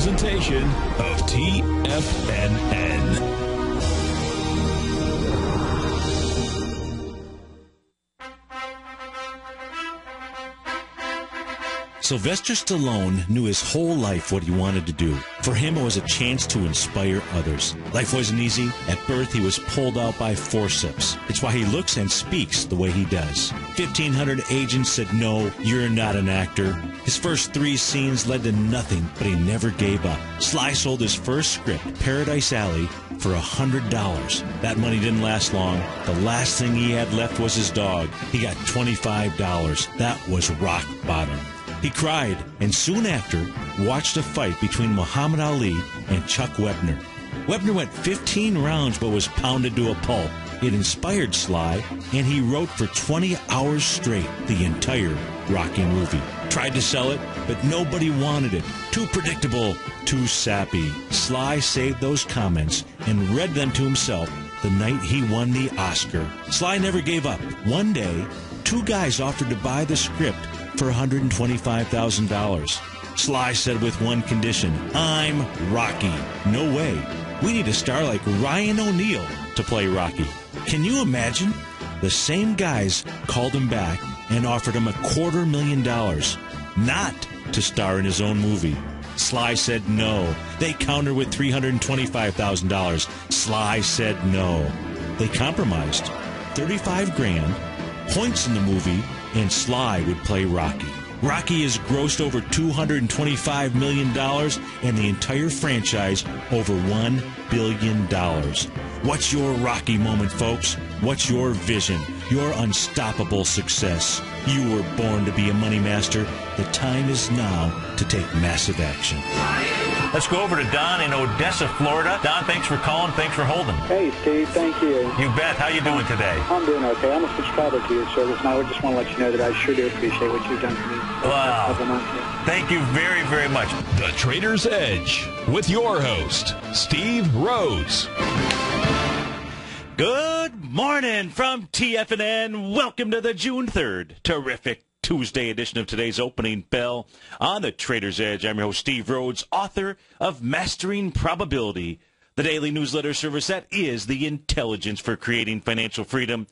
presentation of TFNN. Sylvester Stallone knew his whole life what he wanted to do. For him, it was a chance to inspire others. Life wasn't easy. At birth, he was pulled out by forceps. It's why he looks and speaks the way he does. 1,500 agents said, "No, you're not an actor." His first 3 scenes led to nothing, but he never gave up. Sly sold his first script, Paradise Alley, for $100. That money didn't last long. The last thing he had left was his dog. He got $25. That was rock bottom. He cried, and soon after, watched a fight between Muhammad Ali and Chuck Wepner. Wepner went 15 rounds but was pounded to a pulp. It inspired Sly, and he wrote for 20 hours straight the entire Rocky movie. Tried to sell it, but nobody wanted it. Too predictable, too sappy. Sly saved those comments and read them to himself the night he won the Oscar. Sly never gave up. One day, 2 guys offered to buy the script for $125,000. Sly said with one condition, "I'm Rocky." No way. We need a star like Ryan O'Neal to play Rocky. Can you imagine? The same guys called him back and offered him $250,000 not to star in his own movie. Sly said no. They countered with $325,000. Sly said no. They compromised. $35,000, points in the movie, and Sly would play Rocky. Rocky has grossed over $225 million and the entire franchise over $1 billion. What's your Rocky moment, folks? What's your vision? Your unstoppable success? You were born to be a money master. The time is now to take massive action. Let's go over to Don in Odessa, Florida. Don, thanks for calling. Thanks for holding. Hey, Steve. Thank you. You bet. How you doing today? I'm doing okay. I'm a subscriber to your service, and I just want to let you know that I sure do appreciate what you've done for me. Wow. Thank you very, very much. The Trader's Edge with your host, Steve Rhodes. Good morning from TFNN. Welcome to the June 3rd terrific Tuesday edition of today's Opening Bell on the Trader's Edge. I'm your host, Steve Rhodes, author of Mastering Probability, the daily newsletter service that is the intelligence for creating financial freedom.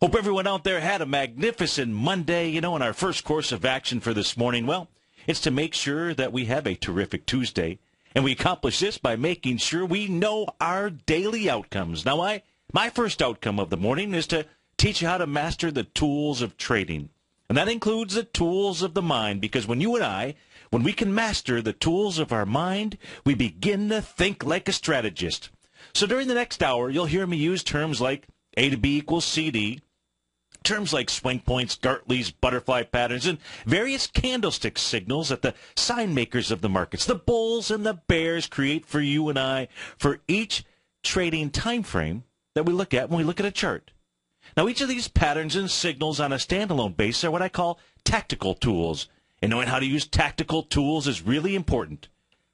Hope everyone out there had a magnificent Monday. You know, in our first course of action for this morning, well, it's to make sure that we have a terrific Tuesday. And we accomplish this by making sure we know our daily outcomes. Now, my first outcome of the morning is to teach you how to master the tools of trading. And that includes the tools of the mind, because when you and I, when we can master the tools of our mind, we begin to think like a strategist. So during the next hour, you'll hear me use terms like A to B equals CD, terms like swing points, Gartley's, butterfly patterns, and various candlestick signals that the sign makers of the markets, the bulls and the bears, create for you and I for each trading time frame that we look at when we look at a chart. Now, each of these patterns and signals on a standalone basis are what I call tactical tools. And knowing how to use tactical tools is really important.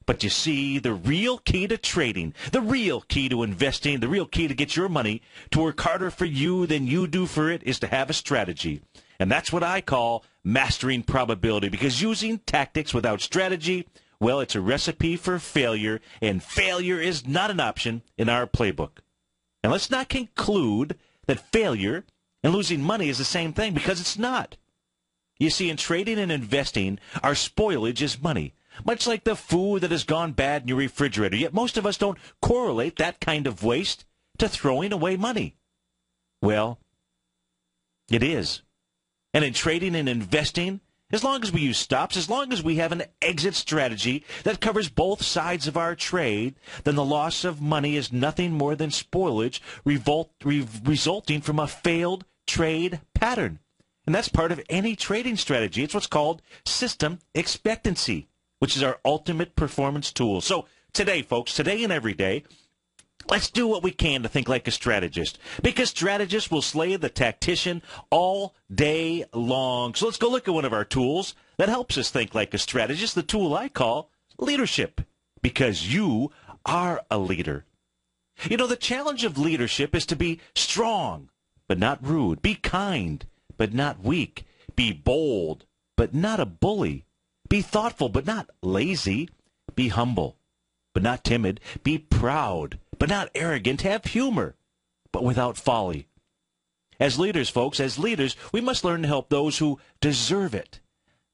But you see, the real key to trading, the real key to investing, the real key to get your money to work harder for you than you do for it is to have a strategy. And that's what I call mastering probability, because using tactics without strategy, well, it's a recipe for failure, and failure is not an option in our playbook. And let's not conclude that failure and losing money is the same thing, because it's not. You see, in trading and investing, our spoilage is money, much like the food that has gone bad in your refrigerator. Yet most of us don't correlate that kind of waste to throwing away money. Well, it is. And in trading and investing, as long as we use stops, as long as we have an exit strategy that covers both sides of our trade, then the loss of money is nothing more than spoilage resulting from a failed trade pattern. And that's part of any trading strategy. It's what's called system expectancy, which is our ultimate performance tool. So today, folks, today and every day, let's do what we can to think like a strategist, because strategists will slay the tactician all day long. So let's go look at one of our tools that helps us think like a strategist, the tool I call leadership, because you are a leader. You know, the challenge of leadership is to be strong, but not rude. Be kind, but not weak. Be bold, but not a bully. Be thoughtful, but not lazy. Be humble, but not timid. Be proud, but not arrogant. Have humor, but without folly. As leaders, folks, as leaders, we must learn to help those who deserve it,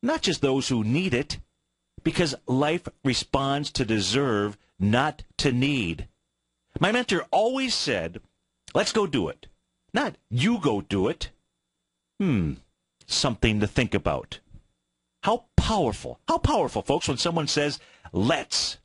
not just those who need it, because life responds to deserve, not to need. My mentor always said, let's go do it, not you go do it. Something to think about. How powerful, folks, when someone says, let's.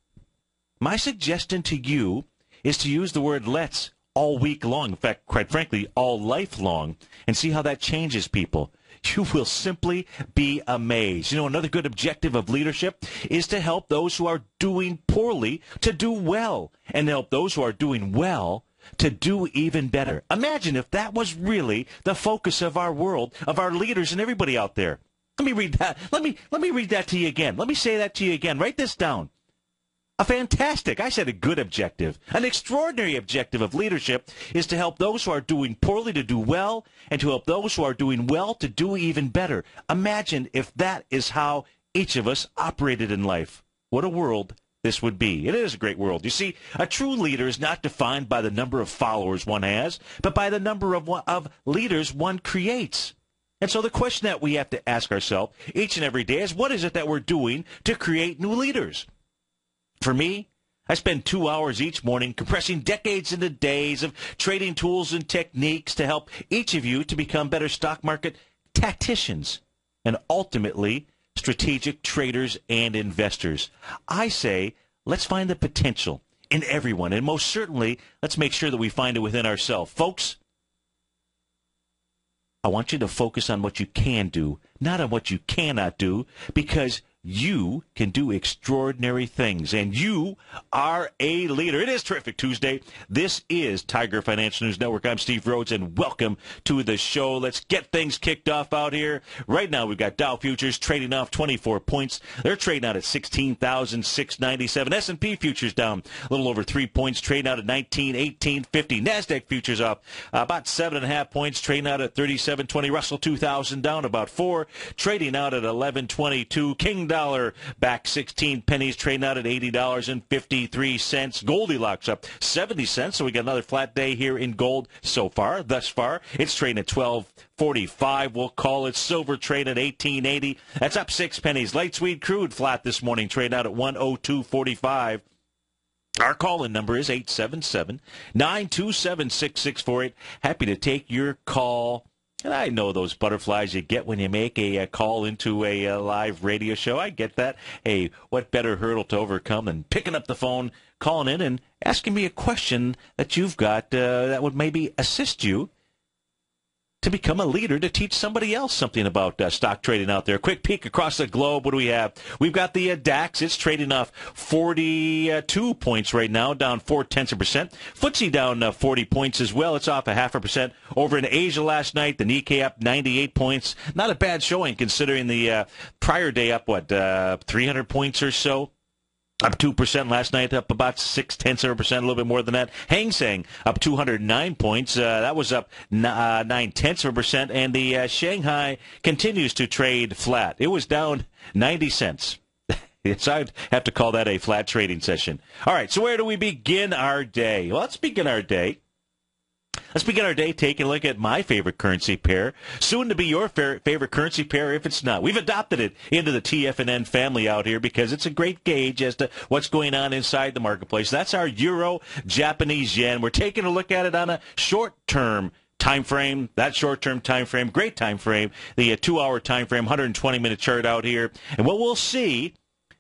My suggestion to you is to use the word let's all week long, in fact, quite frankly, all life long, and see how that changes people. You will simply be amazed. You know, another good objective of leadership is to help those who are doing poorly to do well, and help those who are doing well to do even better. Imagine if that was really the focus of our world, of our leaders and everybody out there. Let me read that. Let me read that to you again. Let me say that to you again. Write this down. A fantastic, I said a good objective, an extraordinary objective of leadership is to help those who are doing poorly to do well, and to help those who are doing well to do even better. Imagine if that is how each of us operated in life. What a world this would be. It is a great world. You see, a true leader is not defined by the number of followers one has, but by the number of leaders one creates. And so the question that we have to ask ourselves each and every day is, what is it that we're doing to create new leaders? For me, I spend 2 hours each morning compressing decades into days of trading tools and techniques to help each of you to become better stock market tacticians and ultimately strategic traders and investors. I say, let's find the potential in everyone, and most certainly, let's make sure that we find it within ourselves. Folks, I want you to focus on what you can do, not on what you cannot do, because you can do extraordinary things, and you are a leader. It is Terrific Tuesday. This is Tiger Financial News Network. I'm Steve Rhodes, and welcome to the show. Let's get things kicked off out here. Right now, we've got Dow Futures trading off 24 points. They're trading out at 16,697. S&P Futures down a little over 3 points, trading out at 19,1850. NASDAQ Futures up about 7.5 points, trading out at 37.20. Russell 2000 down about 4, trading out at 11.22. King dollar back 16 pennies, trading out at $80.53. Goldilocks up 70 cents, so we got another flat day here in gold thus far. It's trading at $12.45. We'll call it. Silver trading at $18.80. That's up 6 pennies. Light sweet crude flat this morning, trading out at $102.45. Our call-in number is 877-927-6648. Happy to take your call. And I know those butterflies you get when you make a call into a live radio show. I get that. Hey, what better hurdle to overcome than picking up the phone, calling in, and asking me a question that you've got that would maybe assist you to become a leader, to teach somebody else something about stock trading out there. Quick peek across the globe. What do we have? We've got the DAX. It's trading off 42 points right now, down 0.4%. FTSE down 40 points as well. It's off 0.5%. Over in Asia last night, the Nikkei up 98 points. Not a bad showing considering the prior day up, 300 points or so. Up 2% last night, up about 0.6%, a little bit more than that. Hang Seng up 209 points. That was up 0.9%. And the Shanghai continues to trade flat. It was down 90 cents. So I'd have to call that a flat trading session. All right, so where do we begin our day? Well, let's begin our day. Let's begin our day taking a look at my favorite currency pair, soon to be your favorite currency pair if it's not. We've adopted it into the TFNN family out here because it's a great gauge as to what's going on inside the marketplace. That's our Euro Japanese yen. We're taking a look at it on a short-term time frame. That short-term time frame, great time frame, the 2-hour time frame, 120-minute chart out here. And what we'll see,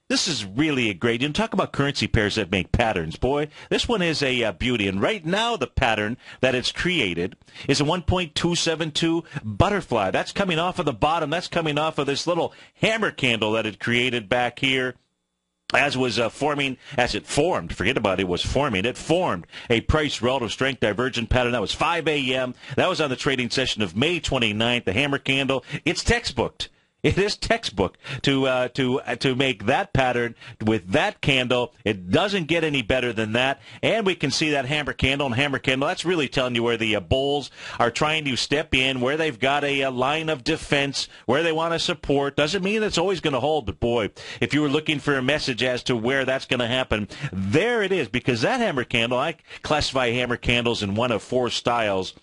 this is really a great, talk about currency pairs that make patterns. Boy, this one is a beauty. And right now, the pattern that it's created is a 1.272 butterfly. That's coming off of the bottom. That's coming off of this little hammer candle that it created back here. As it formed, forget about it, was forming. It formed a price relative strength divergent pattern. That was 5 a.m. That was on the trading session of May 29th. The hammer candle, it's textbooked It is textbook to make that pattern with that candle. It doesn't get any better than that. And we can see that hammer candle and hammer candle. That's really telling you where the bulls are trying to step in, where they've got a line of defense, where they want to support. Doesn't mean it's always going to hold, but boy, if you were looking for a message as to where that's going to happen, there it is. Because that hammer candle, I classify hammer candles in one of four styles,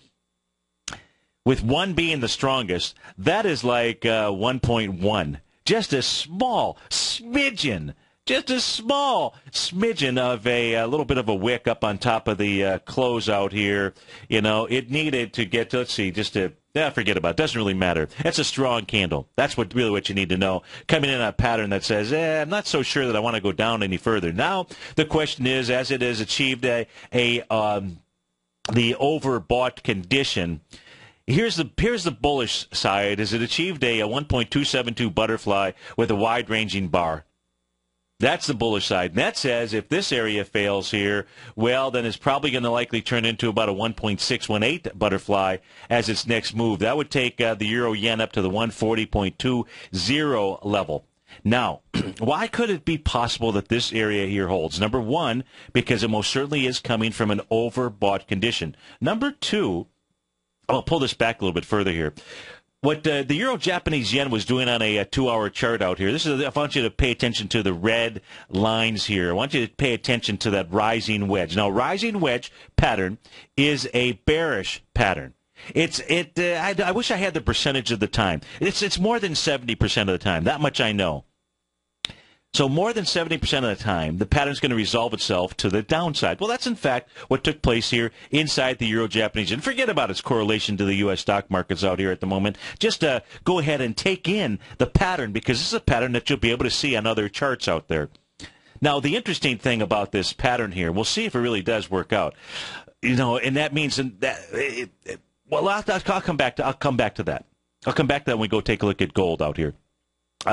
with one being the strongest. That is like 1.1. Just a small smidgen. Just a small smidgen of a little bit of a wick up on top of the close out here. You know, it needed to get to, let's see, just to, forget about it. Doesn't really matter. That's a strong candle. That's what you need to know. Coming in on a pattern that says, I'm not so sure that I want to go down any further. Now, the question is, as it has achieved the overbought condition, here's the bullish side. Is it achieved a 1.272 butterfly with a wide-ranging bar? That's the bullish side. And that says if this area fails here, well, then it's probably going to likely turn into about a 1.618 butterfly as its next move. That would take the euro-yen up to the 140.20 level. Now, why could it be possible that this area here holds? Number one, because it most certainly is coming from an overbought condition. Number two, I'll pull this back a little bit further here. What the Euro-Japanese yen was doing on a 2-hour chart out here, I want you to pay attention to the red lines here. I want you to pay attention to that rising wedge. Now, rising wedge pattern is a bearish pattern. I wish I had the percentage of the time. It's more than 70% of the time. That much I know. So more than 70% of the time, the pattern's going to resolve itself to the downside. Well, that's in fact what took place here inside the Euro-Japanese. And forget about its correlation to the U.S. stock markets out here at the moment. Just go ahead and take in the pattern, because this is a pattern that you'll be able to see on other charts out there. Now, the interesting thing about this pattern here, we'll see if it really does work out. You know, and that means that I'll come back to that. I'll come back to that when we go take a look at gold out here.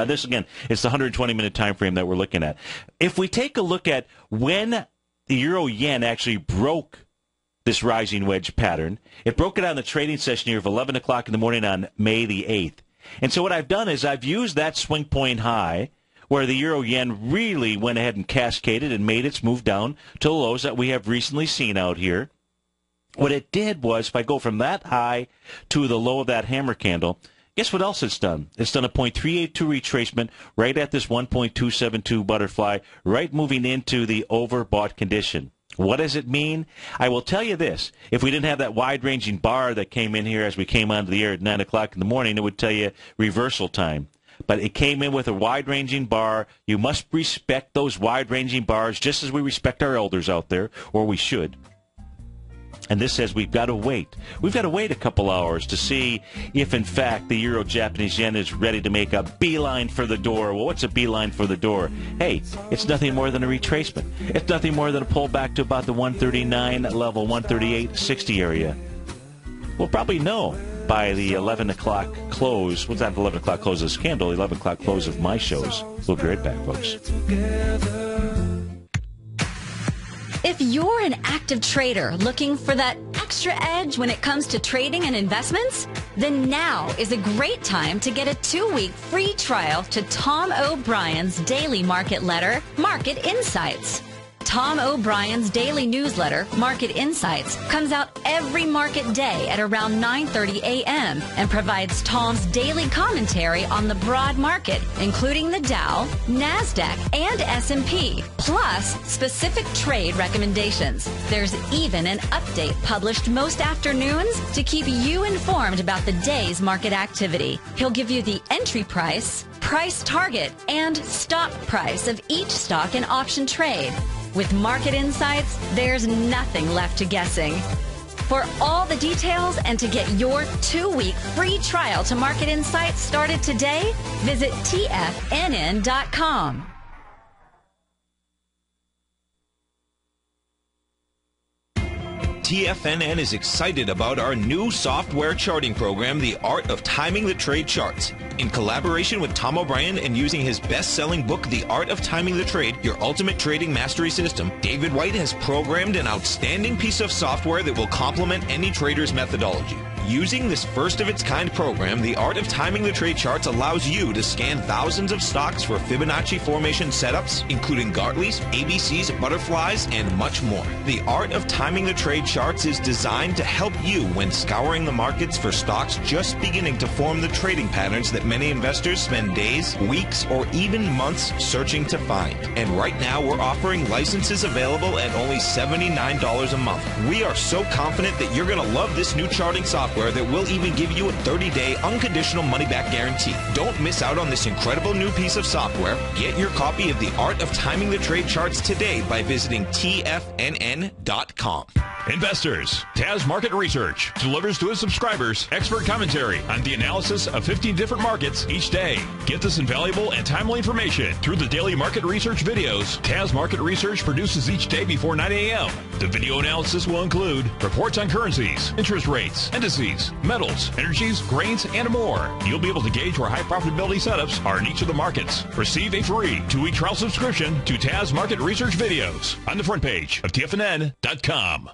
This, again, is the 120-minute time frame that we're looking at. If we take a look at when the euro-yen actually broke this rising wedge pattern, it broke it on the trading session here of 11 o'clock in the morning on May the 8th. And so what I've done is I've used that swing point high where the euro-yen really went ahead and cascaded and made its move down to the lows that we have recently seen out here. What it did was, if I go from that high to the low of that hammer candle, guess what else it's done? It's done a 0.382 retracement right at this 1.272 butterfly, right moving into the overbought condition. What does it mean? I will tell you this. If we didn't have that wide-ranging bar that came in here as we came onto the air at 9 o'clock in the morning, it would tell you reversal time. But it came in with a wide-ranging bar. You must respect those wide-ranging bars just as we respect our elders out there, or we should. And this says we've got to wait. We've got to wait a couple hours to see if, in fact, the Euro-Japanese yen is ready to make a beeline for the door. Well, what's a beeline for the door? Hey, it's nothing more than a retracement. It's nothing more than a pullback to about the 139 level, 138.60 area. We'll probably know by the 11 o'clock close. What's that, 11 o'clock close of this candle, 11 o'clock close of my shows. We'll be right back, folks. If you're an active trader looking for that extra edge when it comes to trading and investments, then now is a great time to get a 2-week free trial to Tom O'Brien's daily market letter, Market Insights. Tom O'Brien's daily newsletter, Market Insights, comes out every market day at around 9:30 a.m. and provides Tom's daily commentary on the broad market, including the Dow, NASDAQ, and S&P, plus specific trade recommendations. There's even an update published most afternoons to keep you informed about the day's market activity. He'll give you the entry price, price target, and stop price of each stock and option trade. With Market Insights, there's nothing left to guessing. For all the details and to get your 2-week free trial to Market Insights started today, visit TFNN.com. TFNN is excited about our new software charting program, The Art of Timing the Trade Charts. In collaboration with Tom O'Brien and using his best-selling book, The Art of Timing the Trade, Your Ultimate Trading Mastery System, David White has programmed an outstanding piece of software that will complement any trader's methodology. Using this first-of-its-kind program, The Art of Timing the Trade Charts allows you to scan thousands of stocks for Fibonacci formation setups, including Gartley's, ABC's, butterflies, and much more. The Art of Timing the Trade Charts is designed to help you when scouring the markets for stocks just beginning to form the trading patterns that many investors spend days, weeks, or even months searching to find. And right now, we're offering licenses available at only $79 a month. We are so confident that you're going to love this new charting software that will even give you a 30-day unconditional money-back guarantee. Don't miss out on this incredible new piece of software. Get your copy of The Art of Timing the Trade Charts today by visiting TFNN.com. Investors, Taz Market Research delivers to its subscribers expert commentary on the analysis of 15 different markets each day. Get this invaluable and timely information through the daily market research videos Taz Market Research produces each day before 9 a.m. The video analysis will include reports on currencies, interest rates, indices, metals, energies, grains, and more. You'll be able to gauge where high profitability setups are in each of the markets. Receive a free 2-week trial subscription to Taz Market Research videos on the front page of TFNN.com.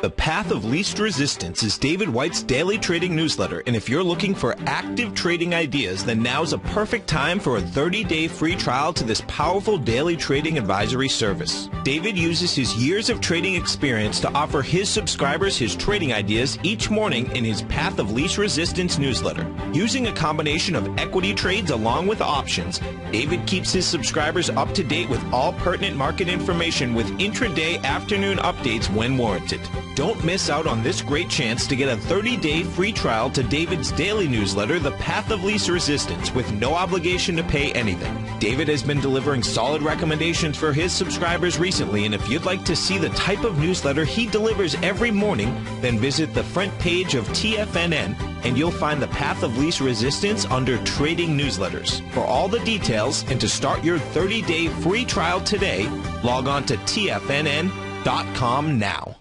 The Path of Least Resistance is David White's daily trading newsletter, and if you're looking for active trading ideas, then now's a perfect time for a 30-day free trial to this powerful daily trading advisory service. David uses his years of trading experience to offer his subscribers his trading ideas each morning in his Path of Least Resistance newsletter. Using a combination of equity trades along with options, David keeps his subscribers up to date with all pertinent market information with intraday afternoon updates when warranted. Don't miss out on this great chance to get a 30-day free trial to David's daily newsletter, The Path of Least Resistance, with no obligation to pay anything. David has been delivering solid recommendations for his subscribers recently, and if you'd like to see the type of newsletter he delivers every morning, then visit the front page of TFNN, and you'll find The Path of Least Resistance under Trading Newsletters. For all the details and to start your 30-day free trial today, log on to TFNN.com now.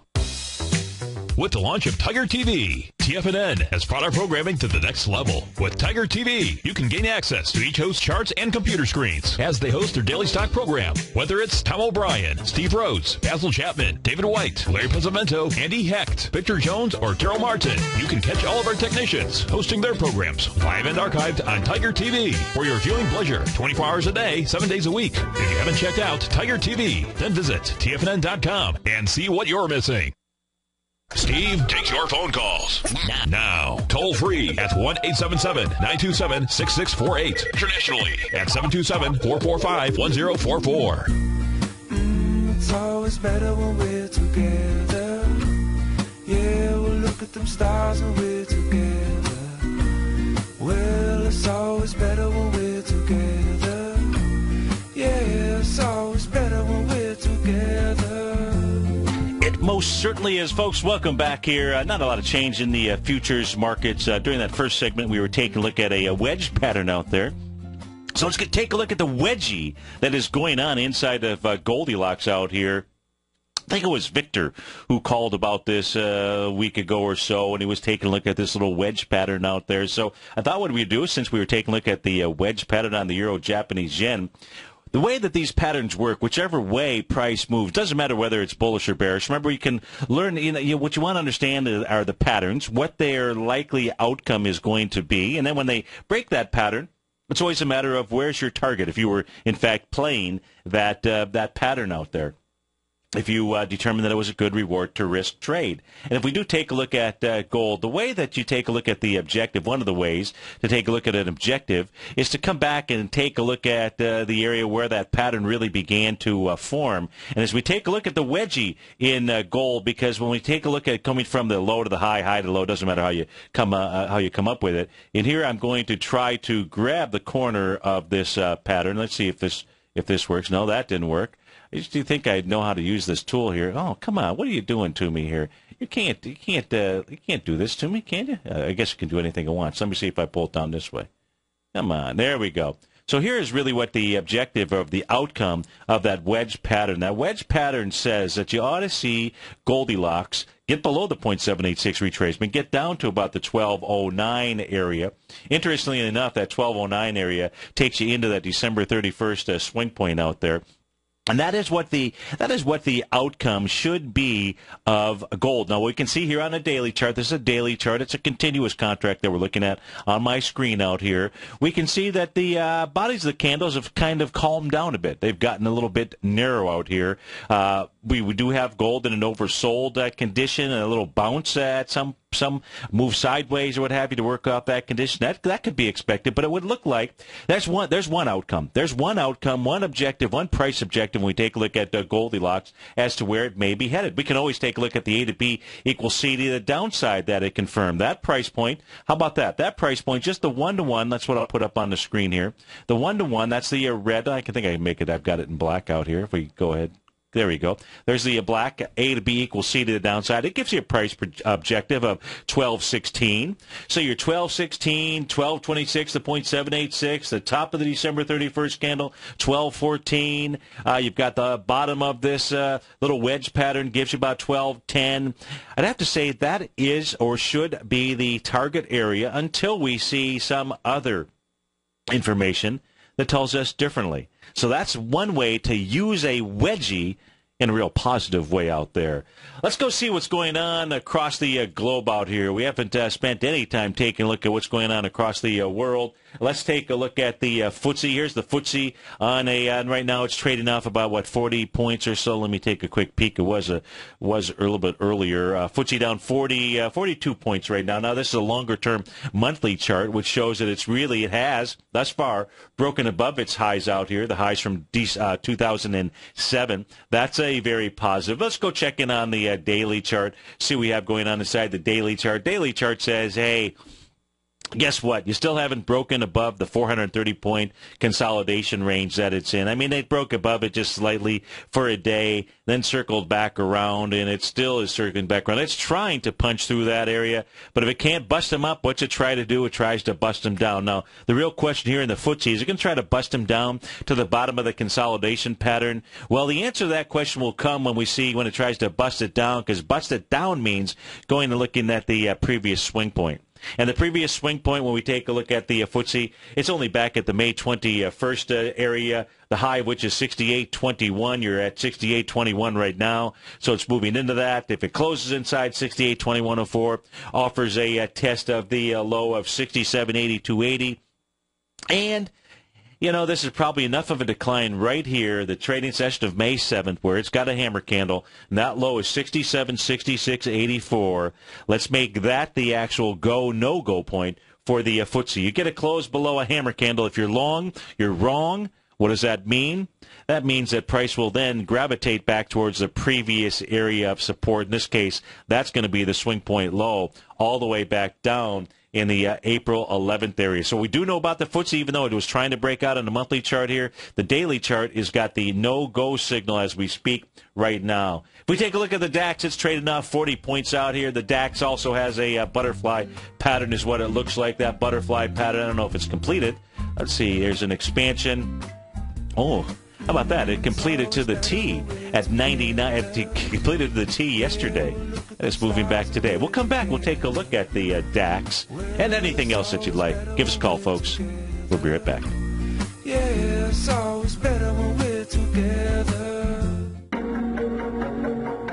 With the launch of TigerTV, TFNN has brought our programming to the next level. With TigerTV, you can gain access to each host's charts and computer screens as they host their daily stock program. Whether it's Tom O'Brien, Steve Rhodes, Basil Chapman, David White, Larry Pesavento, Andy Hecht, Victor Jones, or Daryl Martin, you can catch all of our technicians hosting their programs live and archived on TigerTV for your viewing pleasure 24 hours a day, 7 days a week. If you haven't checked out TigerTV, then visit TFNN.com and see what you're missing. Steve takes your phone calls now. Toll free at 1-877-927-6648. Internationally at 727-445-1044. It's always better when we're together. Yeah, we'll look at them stars when we're together. Well, it's always better when we're together. Yeah, it's always better when we're together. It most certainly is, folks. Welcome back here. Not a lot of change in the futures markets. During that first segment, we were taking a look at a wedge pattern out there. So let's take a look at the wedgie that is going on inside of Goldilocks out here. I think it was Victor who called about this a week ago or so, and he was taking a look at this little wedge pattern out there. So I thought what we'd do, since we were taking a look at the wedge pattern on the Euro-Japanese yen, the way that these patterns work, whichever way price moves, doesn't matter whether it's bullish or bearish. Remember, you can learn, what you want to understand are the patterns, what their likely outcome is going to be, and then when they break that pattern, it's always a matter of where's your target if you were, in fact, playing that pattern out there. If you determine that it was a good reward to risk trade. And if we do take a look at gold, the way that you take a look at the objective, one of the ways to take a look at an objective is to come back and take a look at the area where that pattern really began to form. And as we take a look at the wedgie in gold, because when we take a look at coming from the low to the high, high to low, doesn't matter how you come up with it. In here, I'm going to try to grab the corner of this pattern. Let's see if this works. No, that didn't work. I used to think I'd know how to use this tool here. Oh, come on! What are you doing to me here? You can't do this to me, can you? I guess you can do anything at once. Let me see if I pull it down this way. Come on, there we go. So here is really what the objective of the outcome of that wedge pattern. That wedge pattern says that you ought to see Goldilocks get below the 0.786 retracement, get down to about the 1209 area. Interestingly enough, that 1209 area takes you into that December 31st swing point out there. And that is what the outcome should be of gold. Now, we can see here on a daily chart, this is a daily chart. It's a continuous contract that we're looking at on my screen out here. We can see that the bodies of the candles have kind of calmed down a bit. They've gotten a little bit narrow out here. We do have gold in an oversold condition and a little bounce at some move sideways or what have you to work out that condition. That could be expected, but it would look like there's one outcome. There's one outcome, one objective, one price objective when we take a look at Goldilocks as to where it may be headed. We can always take a look at the A to B equals C to the downside that it confirmed. That price point, how about that? That price point, just the 1-to-1, that's what I'll put up on the screen here. The 1-to-1, that's the red. I think I can make it. I've got it in black out here. If we go ahead. There we go. There's the black A to B equals C to the downside. It gives you a price objective of 1216. So your 1216, 1226, the 0.786, the top of the December 31st candle, 1214. You've got the bottom of this little wedge pattern gives you about 1210. I'd have to say that is or should be the target area until we see some other information that tells us differently. So that's one way to use a wedgie in a real positive way out there. Let's go see what's going on across the globe out here. We haven't spent any time taking a look at what's going on across the world. Let's take a look at the FTSE. Here's the FTSE on right now it's trading off about 40 points or so. Let me take a quick peek. It was a little bit earlier. FTSE down 42 points right now. Now this is a longer term monthly chart, which shows that it has thus far broken above its highs out here. The highs from 2007. That's a very positive. Let's go check in on the daily chart. See what we have going on inside the daily chart. Daily chart says, hey, guess what? You still haven't broken above the 430-point consolidation range that it's in. I mean, they broke above it just slightly for a day, then circled back around, and it still is circling back around. It's trying to punch through that area, but if it can't bust them up, what's it try to do? It tries to bust them down. Now, the real question here in the FTSE, is it going to try to bust them down to the bottom of the consolidation pattern? Well, the answer to that question will come when it tries to bust it down, because bust it down means going and looking at the previous swing point. And the previous swing point, when we take a look at the FTSE, it's only back at the May 21st area, the high of which is 68.21. You're at 68.21 right now, so it's moving into that. If it closes inside 68.2104, offers a test of the low of 67.8280. And this is probably enough of a decline right here, the trading session of May 7th, where it's got a hammer candle, and that low is 67.6684. Let's make that the actual no-go point for the FTSE. You get a close below a hammer candle. If you're long, you're wrong. What does that mean? That means that price will then gravitate back towards the previous area of support. In this case, that's going to be the swing point low all the way back down in the April 11th area. So we do know about the FTSE, even though it was trying to break out on the monthly chart here. The daily chart has got the no-go signal as we speak right now. If we take a look at the DAX, it's trading off 40 points out here. The DAX also has a butterfly pattern is what it looks like. That butterfly pattern, I don't know if it's completed. Let's see, there's an expansion. Oh, how about that? It completed to the T at 99. It completed to the T yesterday. And it's moving back today. We'll come back. We'll take a look at the DAX and anything else that you'd like. Give us a call, folks. We'll be right back. Yeah, it's always better when we're together.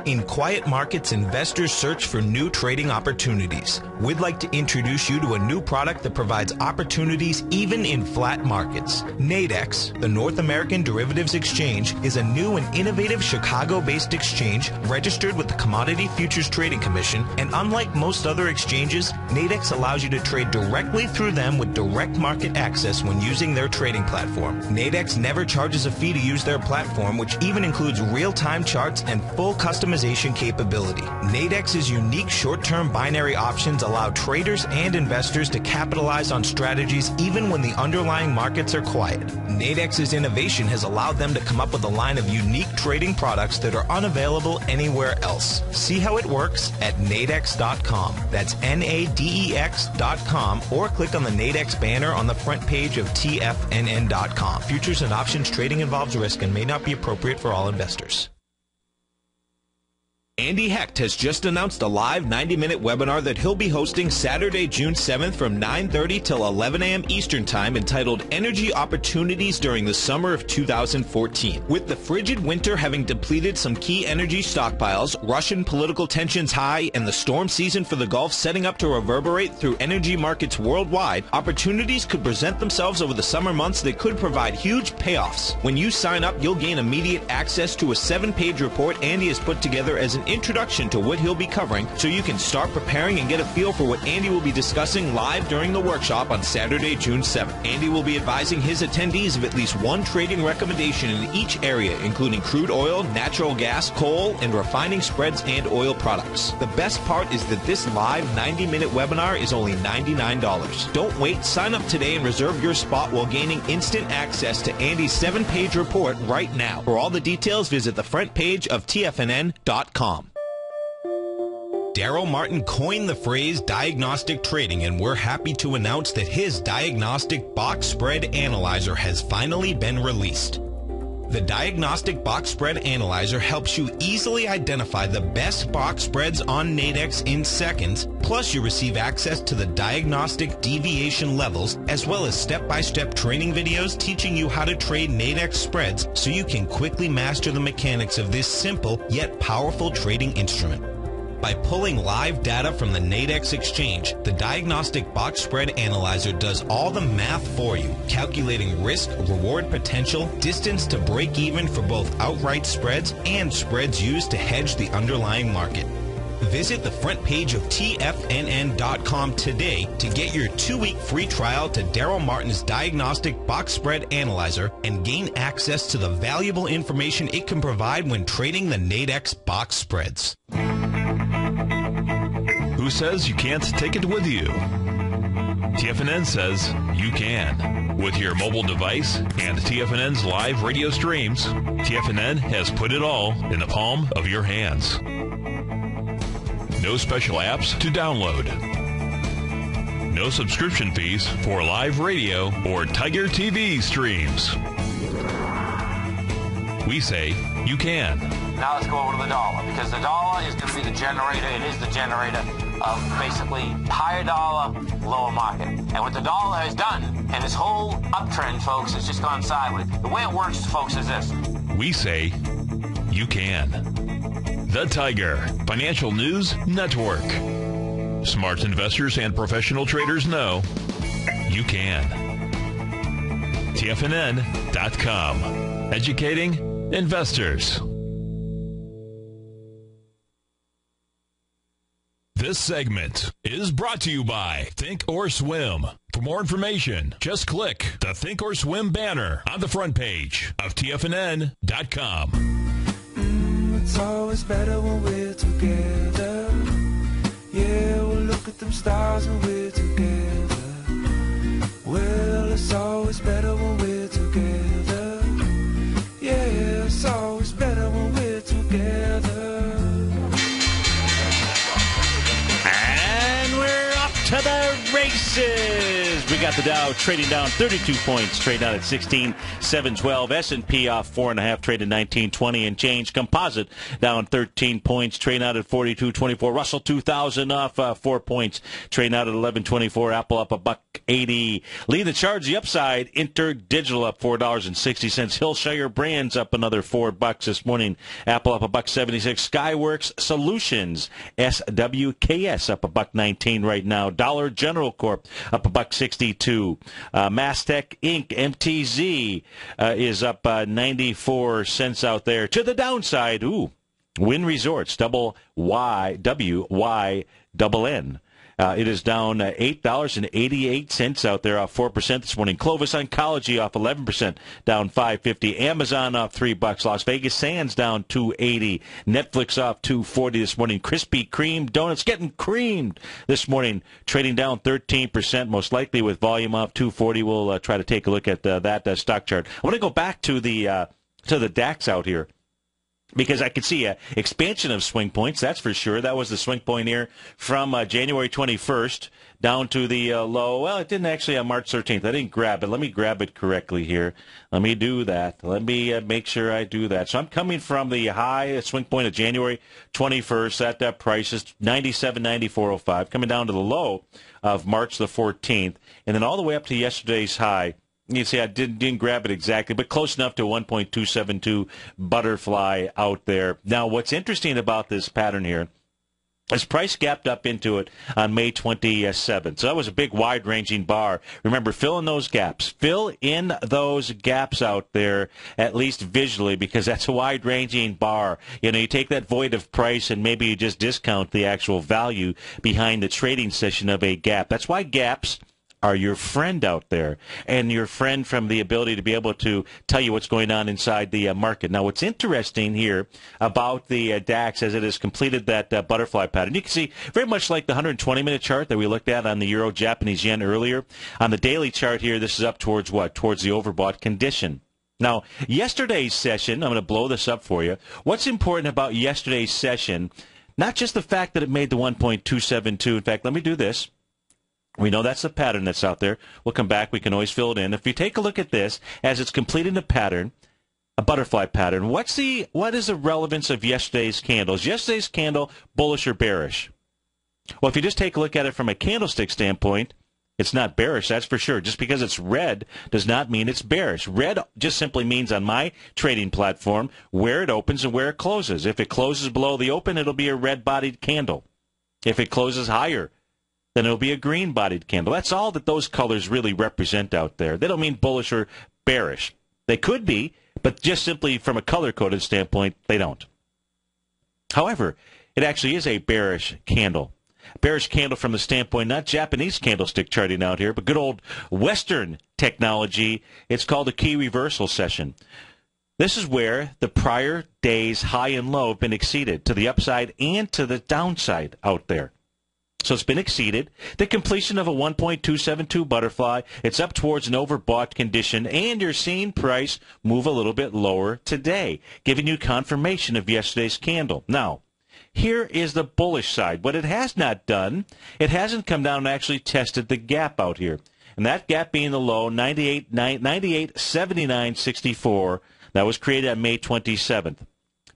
In quiet markets, investors search for new trading opportunities. We'd like to introduce you to a new product that provides opportunities even in flat markets. Nadex, the North American Derivatives Exchange, is a new and innovative Chicago-based exchange registered with the Commodity Futures Trading Commission, and unlike most other exchanges, Nadex allows you to trade directly through them with direct market access when using their trading platform. Nadex never charges a fee to use their platform, which even includes real-time charts and full customization optimization capability. Nadex's unique short-term binary options allow traders and investors to capitalize on strategies even when the underlying markets are quiet. Nadex's innovation has allowed them to come up with a line of unique trading products that are unavailable anywhere else. See how it works at nadex.com. That's NADEX.com, or click on the Nadex banner on the front page of TFNN.com. Futures and options trading involves risk and may not be appropriate for all investors. Andy Hecht has just announced a live 90-minute webinar that he'll be hosting Saturday, June 7th from 9:30 till 11 a.m. Eastern Time, entitled Energy Opportunities During the Summer of 2014. With the frigid winter having depleted some key energy stockpiles, Russian political tensions high, and the storm season for the Gulf setting up to reverberate through energy markets worldwide, opportunities could present themselves over the summer months that could provide huge payoffs. When you sign up, you'll gain immediate access to a 7-page report Andy has put together as an introduction to what he'll be covering, so you can start preparing and get a feel for what Andy will be discussing live during the workshop on Saturday, June 7th. Andy will be advising his attendees of at least one trading recommendation in each area, including crude oil, natural gas, coal, and refining spreads and oil products. The best part is that this live 90-minute webinar is only $99. Don't wait. Sign up today and reserve your spot while gaining instant access to Andy's 7-page report right now. For all the details, visit the front page of TFNN.com. Daryl Martin coined the phrase diagnostic trading, and we're happy to announce that his diagnostic box spread analyzer has finally been released. The Diagnostic Box Spread Analyzer helps you easily identify the best box spreads on Nadex in seconds, plus you receive access to the diagnostic deviation levels, as well as step-by-step training videos teaching you how to trade Nadex spreads so you can quickly master the mechanics of this simple yet powerful trading instrument. By pulling live data from the Nadex exchange, the Diagnostic Box Spread Analyzer does all the math for you, calculating risk, reward potential, distance to break even for both outright spreads and spreads used to hedge the underlying market. Visit the front page of TFNN.com today to get your 2-week free trial to Daryl Martin's Diagnostic Box Spread Analyzer and gain access to the valuable information it can provide when trading the Nadex box spreads. Who says you can't take it with you? TFNN says you can. With your mobile device and TFNN's live radio streams, TFNN has put it all in the palm of your hands. No special apps to download. No subscription fees for live radio or TigerTV streams. We say you can. Now let's go over to the dollar, because the dollar is going to be the generator. It is the generator of basically higher dollar, lower market. And what the dollar has done, and this whole uptrend, folks, has just gone sideways. The way it works, folks, is this. We say you can. The Tiger Financial News Network. Smart investors and professional traders know you can. TFNN.com. Educating investors. This segment is brought to you by Think or Swim. For more information, just click the Think or Swim banner on the front page of TFNN.com. It's always better when we're together. Yeah, we'll look at them stars when we're together. Well, it's always better when we're together. Yeah, it's always better when we're together. And we're off to the races. We got the Dow trading down 32 points, trading out at 16,712. S&P off 4.5, trading 1920 and change. Composite down 13 points, trading out at 42.24. Russell 2000 off 4 points, trading out at 11.24. Apple up $1.80. Leading the charge, the upside, InterDigital up $4.60. Hillshire Brands up another $4 this morning. Apple up $1.76. Skyworks Solutions, SWKS up $1.19 right now. Dollar General Corp up $1.62. Mastech Inc. MTZ is up 94 cents out there. To the downside, Wynn Resorts, WYNN, It is down $8.88 out there, off 4% this morning. Clovis Oncology off 11%, down $5.50. Amazon off $3. Las Vegas Sands down $2.80. Netflix off $2.40 this morning. Krispy Kreme donuts getting creamed this morning, trading down 13%, most likely with volume off $2.40. We'll try to take a look at that stock chart. I want to go back to the DAX out here, because I could see an expansion of swing points, that's for sure. That was the swing point here from January 21st down to the low. Well, it didn't actually on March 13th. I didn't grab it. Let me grab it correctly here. Let me do that. Let me make sure I do that. So I'm coming from the high swing point of January 21st. That price is 97.9405, coming down to the low of March the 14th, and then all the way up to yesterday's high. You see, I didn't grab it exactly, but close enough to 1.272 butterfly out there. Now, what's interesting about this pattern here is price gapped up into it on May 27th. So that was a big wide-ranging bar. Remember, fill in those gaps. Fill in those gaps out there, at least visually, because that's a wide-ranging bar. You know, you take that void of price and maybe you just discount the actual value behind the trading session of a gap. That's why gaps are your friend out there, and your friend from the ability to be able to tell you what's going on inside the market. Now, what's interesting here about the DAX as it has completed that butterfly pattern, you can see very much like the 120-minute chart that we looked at on the Euro Japanese yen earlier. On the daily chart here, this is up towards what? Towards the overbought condition. Now, yesterday's session, I'm going to blow this up for you. What's important about yesterday's session, not just the fact that it made the 1.272. In fact, let me do this. We know that's the pattern that's out there. We'll come back. We can always fill it in. If you take a look at this, as it's completing a pattern, a butterfly pattern, what is the relevance of yesterday's candles? Yesterday's candle, bullish or bearish? Well, if you just take a look at it from a candlestick standpoint, it's not bearish, that's for sure. Just because it's red does not mean it's bearish. Red just simply means on my trading platform where it opens and where it closes. If it closes below the open, it'll be a red-bodied candle. If it closes higher, then it'll be a green-bodied candle. That's all that those colors really represent out there. They don't mean bullish or bearish. They could be, but just simply from a color-coded standpoint, they don't. However, it actually is a bearish candle. Bearish candle from the standpoint, not Japanese candlestick charting out here, but good old Western technology. It's called a key reversal session. This is where the prior day's high and low have been exceeded to the upside and to the downside out there. So it's been exceeded. The completion of a 1.272 butterfly. It's up towards an overbought condition, and you're seeing price move a little bit lower today, giving you confirmation of yesterday's candle. Now, here is the bullish side. What it has not done, it hasn't come down and actually tested the gap out here. And that gap being the low, 98.7964, that was created on May 27th.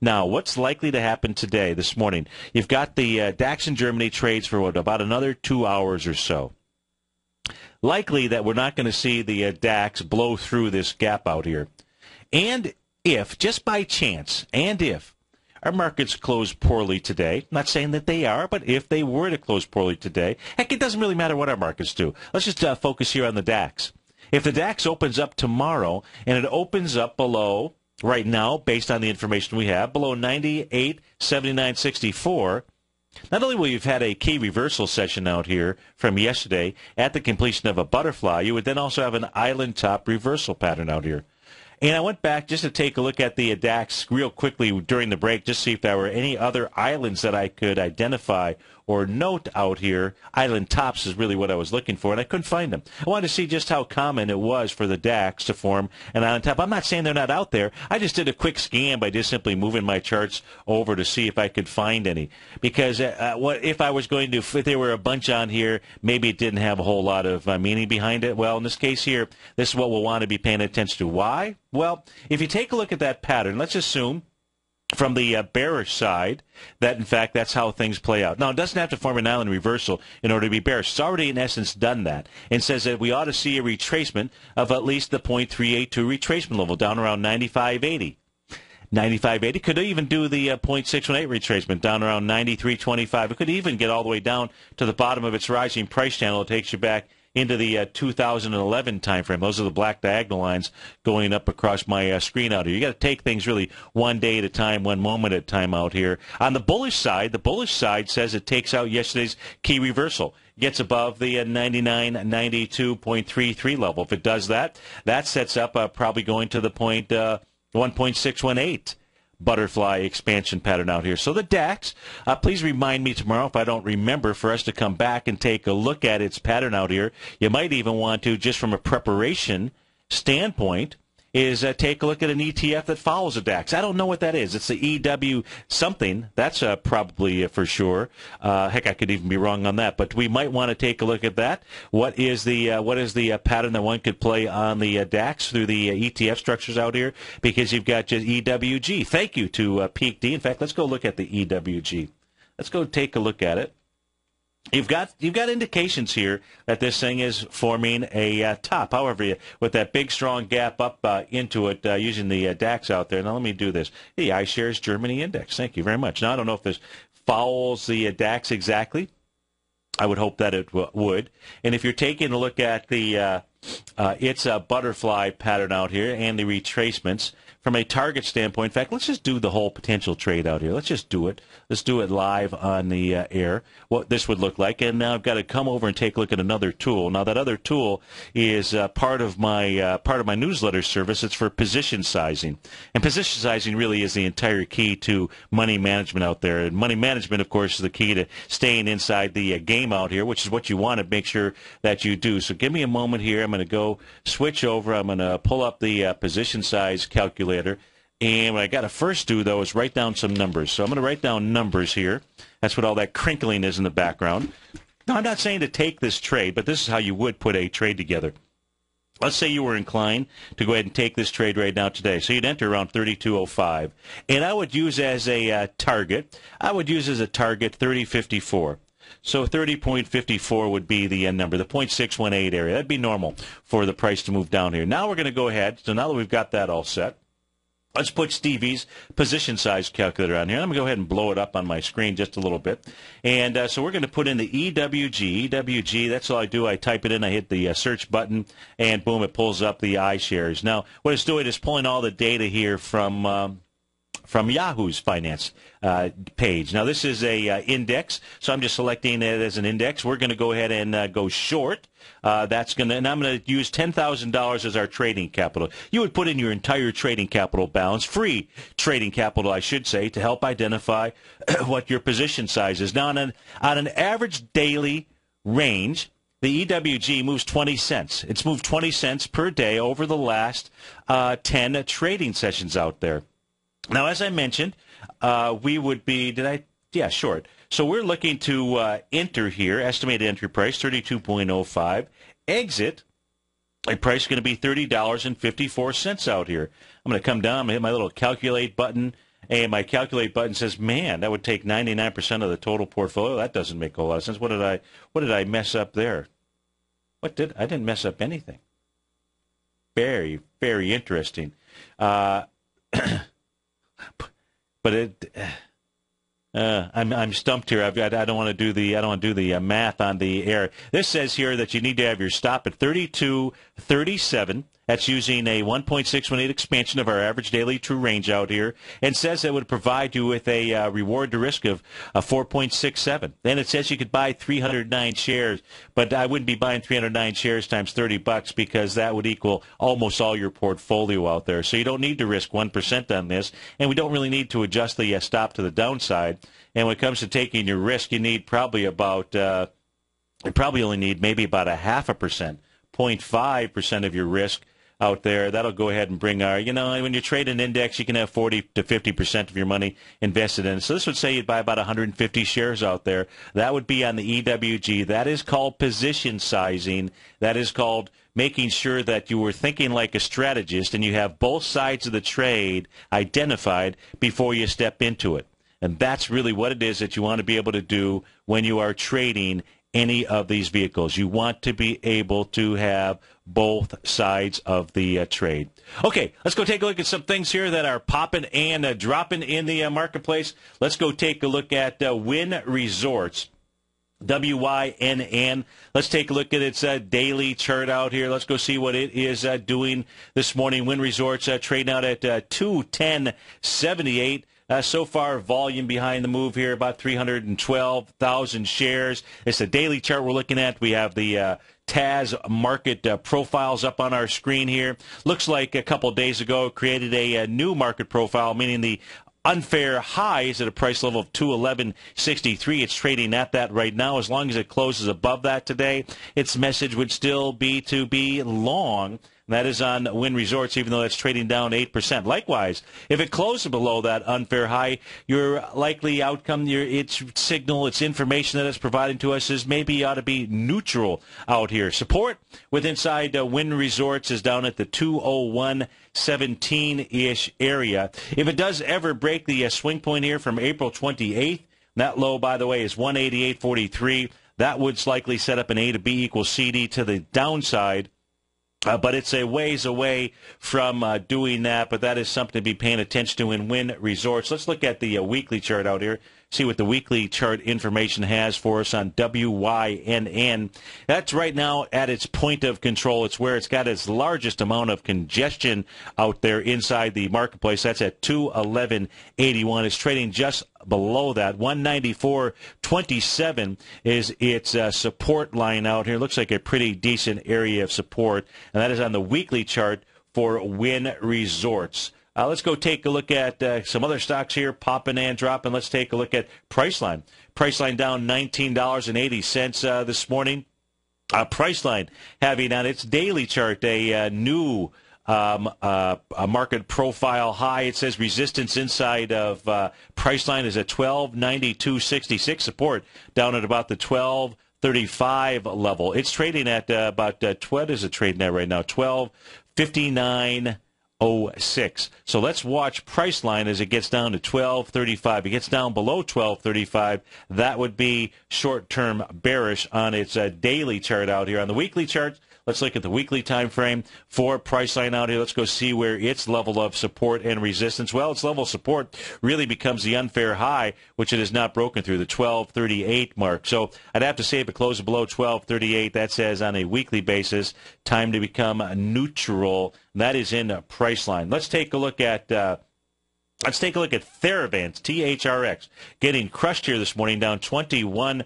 Now, what's likely to happen today, this morning? You've got the DAX in Germany trades for about another 2 hours or so. Likely that we're not going to see the DAX blow through this gap out here. And if, just by chance, and if our markets close poorly today, I'm not saying that they are, but if they were to close poorly today, heck, it doesn't really matter what our markets do. Let's just focus here on the DAX. If the DAX opens up tomorrow, and it opens up below, right now, based on the information we have, below 98.7964, not only will you've had a key reversal session out here from yesterday at the completion of a butterfly, you would then also have an island top reversal pattern out here. And I went back just to take a look at the DAX real quickly during the break, just to see if there were any other islands that I could identify or note out here. Island tops is really what I was looking for, and I couldn't find them. I wanted to see just how common it was for the DAX to form an island top. I'm not saying they're not out there. I just did a quick scan by just simply moving my charts over to see if I could find any. Because what if I was going to, if there were a bunch on here, maybe it didn't have a whole lot of meaning behind it. Well, in this case here, this is what we'll want to be paying attention to. Why? Well, if you take a look at that pattern, let's assume from the bearish side that, in fact, that's how things play out. Now, it doesn't have to form an island reversal in order to be bearish. It's already, in essence, done that and says that we ought to see a retracement of at least the 0.382 retracement level down around 95.80. 95.80 could even do the 0.618 retracement down around 93.25. It could even get all the way down to the bottom of its rising price channel. It takes you back into the 2011 timeframe. Those are the black diagonal lines going up across my screen out here. You got to take things really one day at a time, one moment at a time out here. On the bullish side says it takes out yesterday's key reversal. Gets above the 92.33 level. If it does that, that sets up probably going to the point 1.618 butterfly expansion pattern out here. So the DAX, please remind me tomorrow if I don't remember for us to come back and take a look at its pattern out here. You might even want to, just from a preparation standpoint, is take a look at an ETF that follows a DAX. I don't know what that is. It's the EW something. That's probably for sure. Heck, I could even be wrong on that. But we might want to take a look at that. What is the pattern that one could play on the DAX through the ETF structures out here? Because you've got just EWG. Thank you to Peak D. In fact, let's go look at the EWG. Let's go take a look at it. You've got indications here that this thing is forming a top. However, with that big, strong gap up into it using the DAX out there. Now, let me do this. The iShares Germany Index. Thank you very much. Now, I don't know if this follows the DAX exactly. I would hope that it would. And if you're taking a look at the its butterfly pattern out here and the retracements, from a target standpoint, in fact, let's just do the whole potential trade out here. Let's just do it. Let's do it live on the air, what this would look like. And now I've got to come over and take a look at another tool. Now, that other tool is part of my newsletter service. It's for position sizing. And position sizing really is the entire key to money management out there. And money management, of course, is the key to staying inside the game out here, which is what you want to make sure that you do. So give me a moment here. I'm going to go switch over. I'm going to pull up the position size calculator. And what I got to first do, though, is write down some numbers. So I'm going to write down numbers here. That's what all that crinkling is in the background. Now, I'm not saying to take this trade, but this is how you would put a trade together. Let's say you were inclined to go ahead and take this trade right now today. So you'd enter around 32.05. And I would use as a target, 30.54. So 30.54 would be the number, the 0.618 area. That'd be normal for the price to move down here. Now we're going to go ahead. So now that we've got that all set, let's put Stevie's position size calculator on here. I'm going to go ahead and blow it up on my screen just a little bit. And so we're going to put in the EWG. EWG, that's all I do. I type it in, I hit the search button, and boom, it pulls up the iShares. Now, what it's doing is pulling all the data here from Yahoo's finance page. Now, this is a index, so I'm just selecting it as an index. We're going to go ahead and go short. And I'm going to use $10,000 as our trading capital. You would put in your entire trading capital balance, free trading capital, I should say, to help identify what your position size is. Now, on an average daily range, the EWG moves 20 cents. It's moved 20 cents per day over the last 10 trading sessions out there. Now, as I mentioned, we would be, short. So we're looking to enter here, estimated entry price, 32.05. Exit, a price is going to be $30.54 out here. I'm going to come down, I'm going to hit my little calculate button, and my calculate button says, man, that would take 99% of the total portfolio. That doesn't make a lot of sense. What did I mess up there? I didn't mess up anything. Very, very interesting. But I'm stumped here. I don't want to do the math on the air. This says here that you need to have your stop at 32.37. That's using a 1.618 expansion of our average daily true range out here, and says it would provide you with a reward to risk of 4.67. Then it says you could buy 309 shares, but I wouldn't be buying 309 shares times $30 because that would equal almost all your portfolio out there. So you don't need to risk 1% on this, and we don't really need to adjust the stop to the downside. And when it comes to taking your risk, you need probably about you probably only need maybe about 0.5%, 0.5% of your risk out there. That'll go ahead and bring when you trade an index, you can have 40 to 50% of your money invested in it. So this would say you'd buy about 150 shares out there. That would be on the EWG. That is called position sizing. That is called making sure that you were thinking like a strategist and you have both sides of the trade identified before you step into it. And that's really what it is that you want to be able to do when you are trading any of these vehicles. You want to be able to have both sides of the trade. Okay, let's go take a look at some things here that are popping and dropping in the marketplace. Let's go take a look at Wynn Resorts. WYNN. Let's take a look at its daily chart out here. Let's go see what it is doing this morning. Wynn Resorts trading out at 210.78. So far, volume behind the move here, about 312,000 shares. It's the daily chart we're looking at. We have the TAS market profiles up on our screen here. Looks like a couple days ago created a new market profile, meaning the unfair high is at a price level of 211.63. It's trading at that right now. As long as it closes above that today, its message would still be to be long. That is on Wynn Resorts, even though that's trading down 8%. Likewise, if it closes below that unfair high, your likely outcome, its signal, its information that it's providing to us is maybe you ought to be neutral out here. Support with inside Wynn Resorts is down at the 201.17-ish area. If it does ever break the swing point here from April 28th, that low, by the way, is 188.43. That would likely set up an A to B equals CD to the downside. But it's a ways away from doing that, but that is something to be paying attention to in Wynn Resorts. Let's look at the weekly chart out here, see what the weekly chart information has for us on WYNN. That's right now at its point of control. It's where it's got its largest amount of congestion out there inside the marketplace. That's at 211.81. It's trading just below that. 194.27 is its support line out here. Looks like a pretty decent area of support, and that is on the weekly chart for Wynn Resorts. Let's go take a look at some other stocks here, popping and dropping. Let's take a look at Priceline. Priceline down $19.80 this morning. Priceline having on its daily chart a new a market profile high. It says resistance inside of Priceline is at 1292.66. Support down at about the 1235 level. It's trading at about what is it trading at right now? 1259.06. So let's watch Priceline as it gets down to 1235. It gets down below 1235. That would be short-term bearish on its daily chart out here. On the weekly chart, let's look at the weekly time frame for Priceline out here. Let's go see where its level of support and resistance. Well, its level of support really becomes the unfair high, which it has not broken through, the 1238 mark. So I'd have to say if it closes below 1238, that says on a weekly basis, time to become neutral. That is in Priceline. Let's take a look at Theravance, THRX, getting crushed here this morning, down 21%.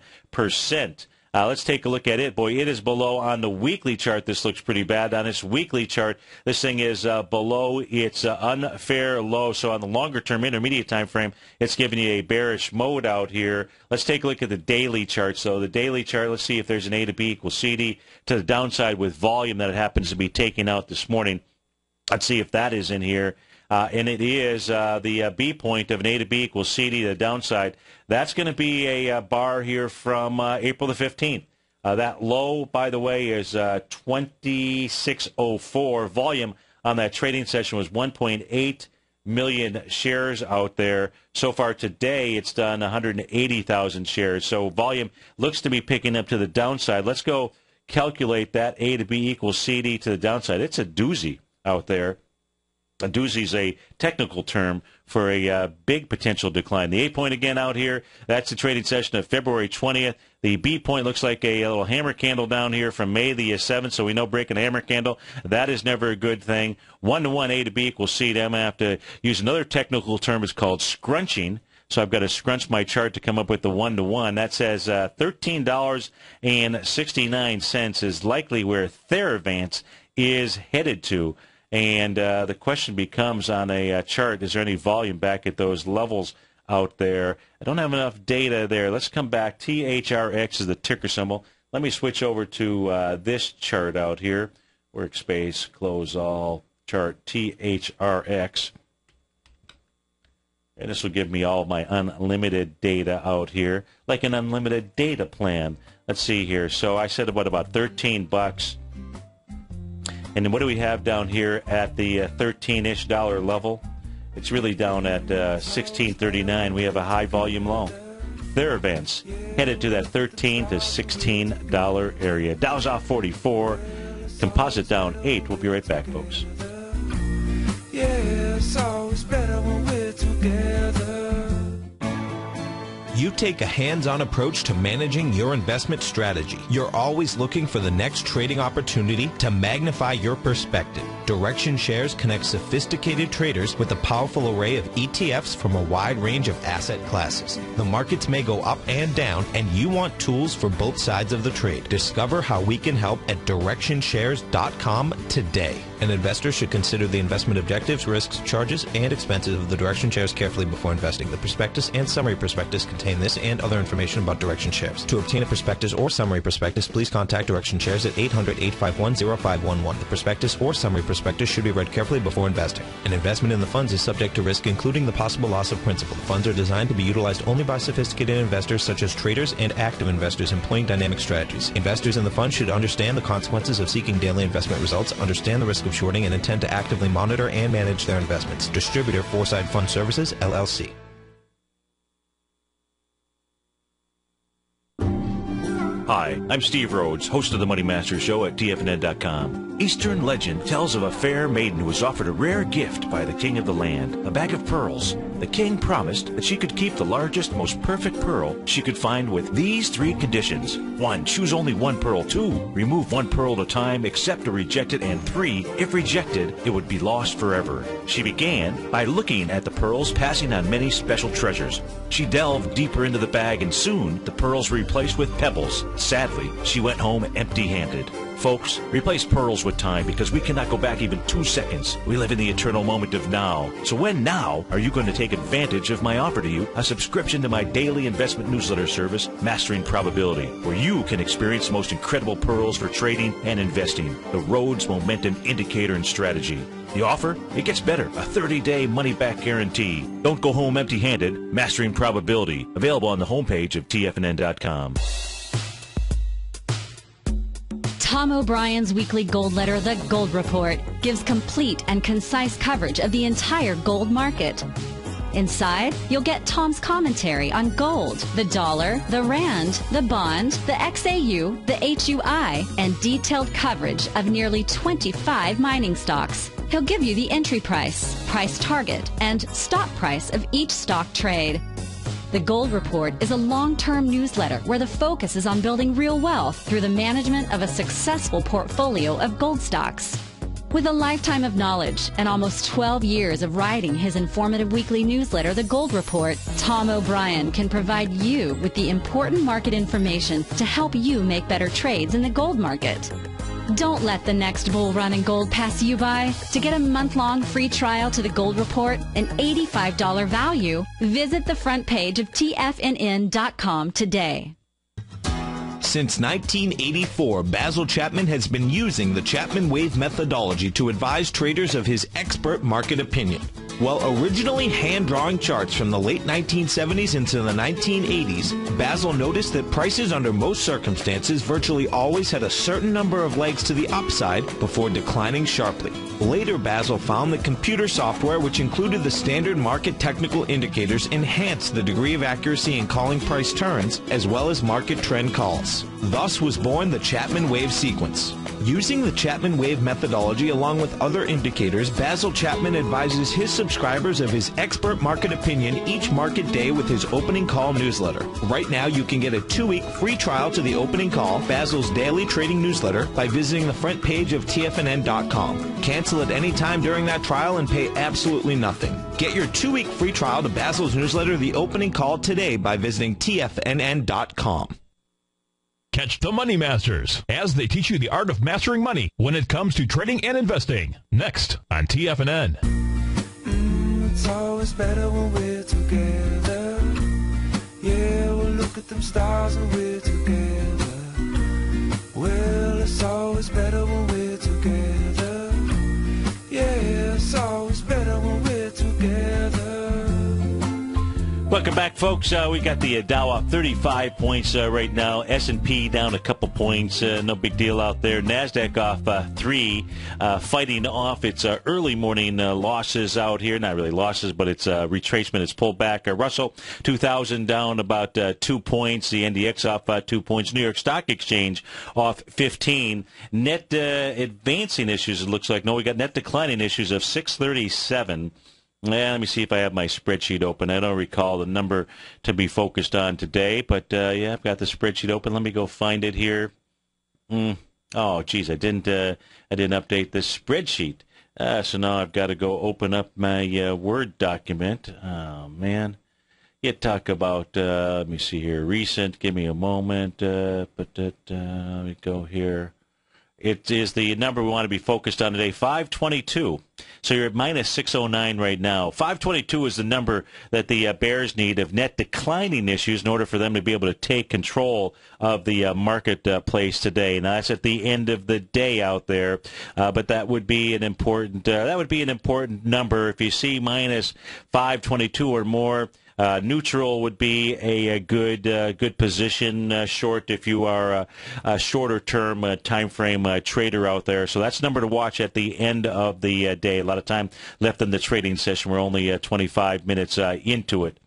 Let's take a look at it. Boy, it is below on the weekly chart. This looks pretty bad. On its weekly chart, this thing is below its unfair low. So on the longer-term intermediate time frame, it's giving you a bearish mode out here. Let's take a look at the daily chart. So the daily chart, let's see if there's an A to B equals CD to the downside with volume that it happens to be taking out this morning. Let's see if that is in here. And it is the B point of an A to B equals CD to the downside. That's going to be a bar here from April the 15th. That low, by the way, is 2604. Volume on that trading session was 1.8 million shares out there. So far today, it's done 180,000 shares. So volume looks to be picking up to the downside. Let's go calculate that A to B equals CD to the downside. It's a doozy out there. A doozy is a technical term for a big potential decline. The A point again out here, that's the trading session of February 20th. The B point looks like a little hammer candle down here from May the 7th, so we know breaking a hammer candle, that is never a good thing. 1-to-1 A to B equals C. I'm going to have to use another technical term. It's called scrunching. So I've got to scrunch my chart to come up with the 1-to-1. That says $13.69 is likely where Theravance is headed to. And the question becomes on a chart, is there any volume back at those levels out there? I don't have enough data there. Let's come back. THRX is the ticker symbol. Let me switch over to this chart out here. Workspace, close all, chart THRX. And this will give me all my unlimited data out here, like an unlimited data plan. Let's see here. So I said about $13. And then what do we have down here at the $13-ish level? It's really down at $16.39. We have a high volume low. Theravance headed to that $13 to $16 area. Dow's off 44. Composite down 8. We'll be right back, folks. Yeah, it's always better when we're together. You take a hands-on approach to managing your investment strategy. You're always looking for the next trading opportunity to magnify your perspective. Direction Shares connects sophisticated traders with a powerful array of ETFs from a wide range of asset classes. The markets may go up and down, and you want tools for both sides of the trade. Discover how we can help at DirectionShares.com today. An investor should consider the investment objectives, risks, charges, and expenses of the Direction Shares carefully before investing. The prospectus and summary prospectus contain this and other information about Direction Shares. To obtain a prospectus or summary prospectus, please contact Direction Shares at 800-851-0511. The prospectus or summary prospectus should be read carefully before investing. An investment in the funds is subject to risk, including the possible loss of principal. The funds are designed to be utilized only by sophisticated investors such as traders and active investors employing dynamic strategies. Investors in the fund should understand the consequences of seeking daily investment results, understand the risk of shorting, and intend to actively monitor and manage their investments. Distributor, Foreside Fund Services, LLC. Hi, I'm Steve Rhodes, host of the Money Master Show at TFNN.com. Eastern legend tells of a fair maiden who was offered a rare gift by the king of the land, a bag of pearls. The king promised that she could keep the largest, most perfect pearl she could find with these 3 conditions. 1, choose only 1 pearl. 2, remove 1 pearl at a time, accept or reject it. And 3, if rejected, it would be lost forever. She began by looking at the pearls, passing on many special treasures. She delved deeper into the bag, and soon the pearls were replaced with pebbles. Sadly, she went home empty-handed. Folks, replace pearls with time, because we cannot go back even 2 seconds. We live in the eternal moment of now. So when now are you going to take advantage of my offer to you, a subscription to my daily investment newsletter service, Mastering Probability, where you can experience the most incredible pearls for trading and investing, the Rhodes Momentum Indicator and Strategy. The offer? It gets better. A 30-day money-back guarantee. Don't go home empty-handed. Mastering Probability. Available on the homepage of TFNN.com. Tom O'Brien's weekly gold letter, The Gold Report, gives complete and concise coverage of the entire gold market. Inside, you'll get Tom's commentary on gold, the dollar, the rand, the bond, the XAU, the HUI, and detailed coverage of nearly 25 mining stocks. He'll give you the entry price, price target, and stop price of each stock trade. The Gold Report is a long-term newsletter where the focus is on building real wealth through the management of a successful portfolio of gold stocks. With a lifetime of knowledge and almost 12 years of writing his informative weekly newsletter, The Gold Report, Tom O'Brien can provide you with the important market information to help you make better trades in the gold market. Don't let the next bull run in gold pass you by. To get a month-long free trial to the Gold Report, an $85 value, visit the front page of TFNN.com today. Since 1984, Basil Chapman has been using the Chapman Wave methodology to advise traders of his expert market opinion. While originally hand-drawing charts from the late 1970s into the 1980s, Basil noticed that prices under most circumstances virtually always had a certain number of legs to the upside before declining sharply. Later, Basil found that computer software, which included the standard market technical indicators, enhanced the degree of accuracy in calling price turns, as well as market trend calls. Thus was born the Chapman Wave sequence. Using the Chapman Wave methodology along with other indicators, Basil Chapman advises his subscribers of his expert market opinion each market day with his opening call newsletter. Right now, you can get a 2-week free trial to the opening call, Basil's daily trading newsletter, by visiting the front page of TFNN.com. Cancel at any time during that trial and pay absolutely nothing. Get your 2-week free trial to Basil's newsletter, The Opening Call, today by visiting TFNN.com. Catch the Money Masters as they teach you the art of mastering money when it comes to trading and investing. Next on TFNN. It's always better when we're together. Yeah, we'll look at them stars when we're together. Well, it's always better when we're together. Yeah, it's always better when we're together. Welcome back, folks. We got the Dow up 35 points right now. S&P down a couple points. No big deal out there. NASDAQ off 3, fighting off its early morning losses out here. Not really losses, but it's retracement. It's pulled back. Russell 2000 down about 2 points. The NDX off 2 points. New York Stock Exchange off 15. Net advancing issues, it looks like. No, we got net declining issues of 637. Let me see if I have my spreadsheet open. I don't recall the number to be focused on today, but yeah, I've got the spreadsheet open. Let me go find it here. Oh, geez, I didn't update the spreadsheet. So now I've got to go open up my Word document. Oh, man. You talk about, let me see here, recent. Give me a moment. Let me go here. It is the number we want to be focused on today, 522. So you're at minus 609 right now. 522 is the number that the Bears need of net declining issues in order for them to be able to take control of the marketplace today. Now that's at the end of the day out there, but that would be an important number. If you see minus 522 or more. Neutral would be a good position. Short if you are a shorter term time frame trader out there. So that's the number to watch at the end of the day. A lot of time left in the trading session. We're only 25 minutes into it.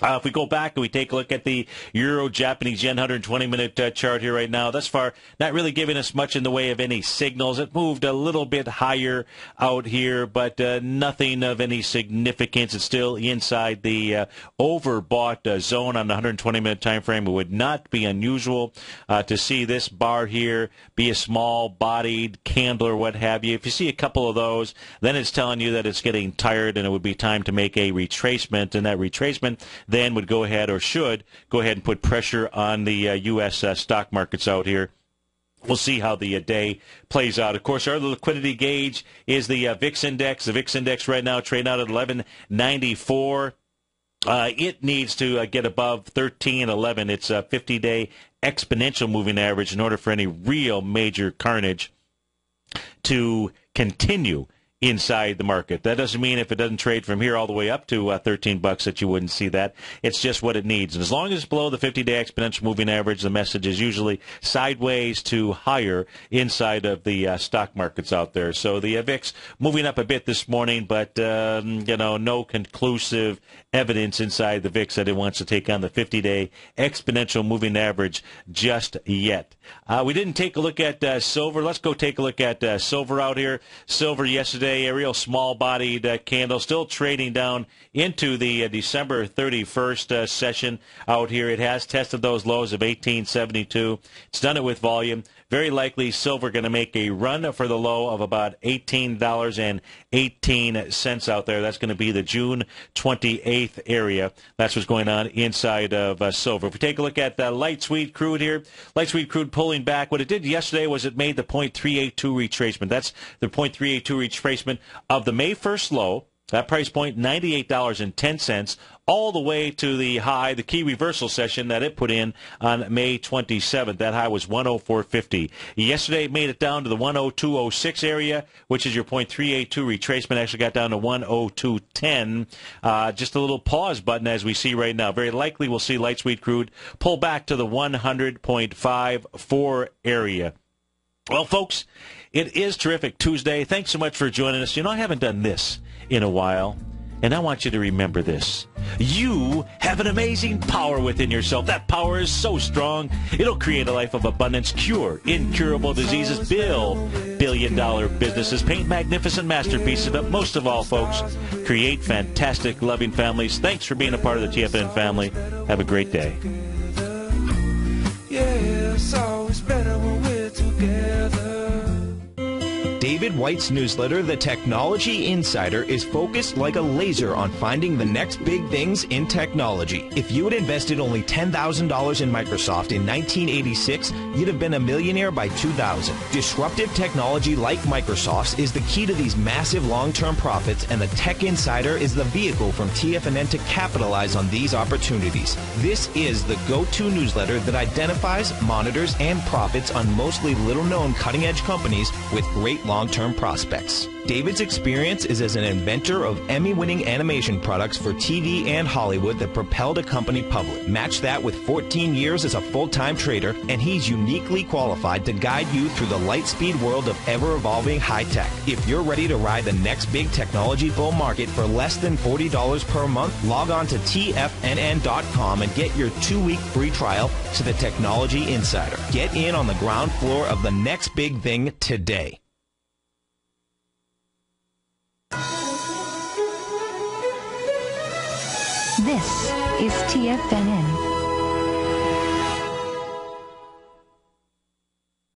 If we go back and we take a look at the Euro-Japanese Yen 120-minute chart here right now, thus far not really giving us much in the way of any signals. It moved a little bit higher out here, but nothing of any significance. It's still inside the overbought zone on the 120-minute time frame. It would not be unusual to see this bar here be a small-bodied candle or what have you. If you see a couple of those, then it's telling you that it's getting tired and it would be time to make a retracement, and that retracement then would go ahead or should go ahead and put pressure on the U.S. Stock markets out here. We'll see how the day plays out. Of course, our liquidity gauge is the VIX index. The VIX index right now trading out at 1194. It needs to get above 1311. It's a 50-day exponential moving average in order for any real major carnage to continue inside the market. That doesn't mean if it doesn't trade from here all the way up to $13 that you wouldn't see that. It's just what it needs. And as long as it's below the 50-day exponential moving average, the message is usually sideways to higher inside of the stock markets out there. So the VIX moving up a bit this morning, but no conclusive evidence inside the VIX that it wants to take on the 50-day exponential moving average just yet. We didn't take a look at silver. Let's go take a look at silver out here. Silver yesterday, a real small-bodied candle, still trading down into the December 31st session out here. It has tested those lows of 1872. It's done it with volume. Very likely silver going to make a run for the low of about $18.18 out there. That's going to be the June 28th area. That's what's going on inside of silver. If we take a look at light sweet crude here, light sweet crude pulling back. What it did yesterday was it made the 0.382 retracement. That's the 0.382 retracement of the May 1st low. That price point, $98.10, all the way to the high, the key reversal session that it put in on May 27th. That high was 104.50. Yesterday, it made it down to the 102.06 area, which is your 0.382 retracement. Actually got down to 102.10. Just a little pause button as we see right now. Very likely we'll see light sweet crude pull back to the 100.54 area. Well, folks, it is Terrific Tuesday. Thanks so much for joining us. I haven't done this in a while, and I want you to remember this. You have an amazing power within yourself. That power is so strong, it'll create a life of abundance, cure incurable diseases, build billion-dollar businesses, paint magnificent masterpieces, but most of all, folks, create fantastic, loving families. Thanks for being a part of the TFNN family. Have a great day. Yeah, it's always better when we're together. David White's newsletter, The Technology Insider, is focused like a laser on finding the next big things in technology. If you had invested only $10,000 in Microsoft in 1986, you'd have been a millionaire by 2000. Disruptive technology like Microsoft's is the key to these massive long-term profits, and the Tech Insider is the vehicle from TFNN to capitalize on these opportunities. This is the go-to newsletter that identifies, monitors, and profits on mostly little-known cutting-edge companies with great long-term prospects. David's experience is as an inventor of Emmy-winning animation products for TV and Hollywood that propelled a company public. Match that with 14 years as a full-time trader, and he's uniquely qualified to guide you through the light-speed world of ever-evolving high-tech. If you're ready to ride the next big technology bull market for less than $40 per month, log on to TFNN.com and get your 2-week free trial to the Technology Insider. Get in on the ground floor of the next big thing today. This is TFNN.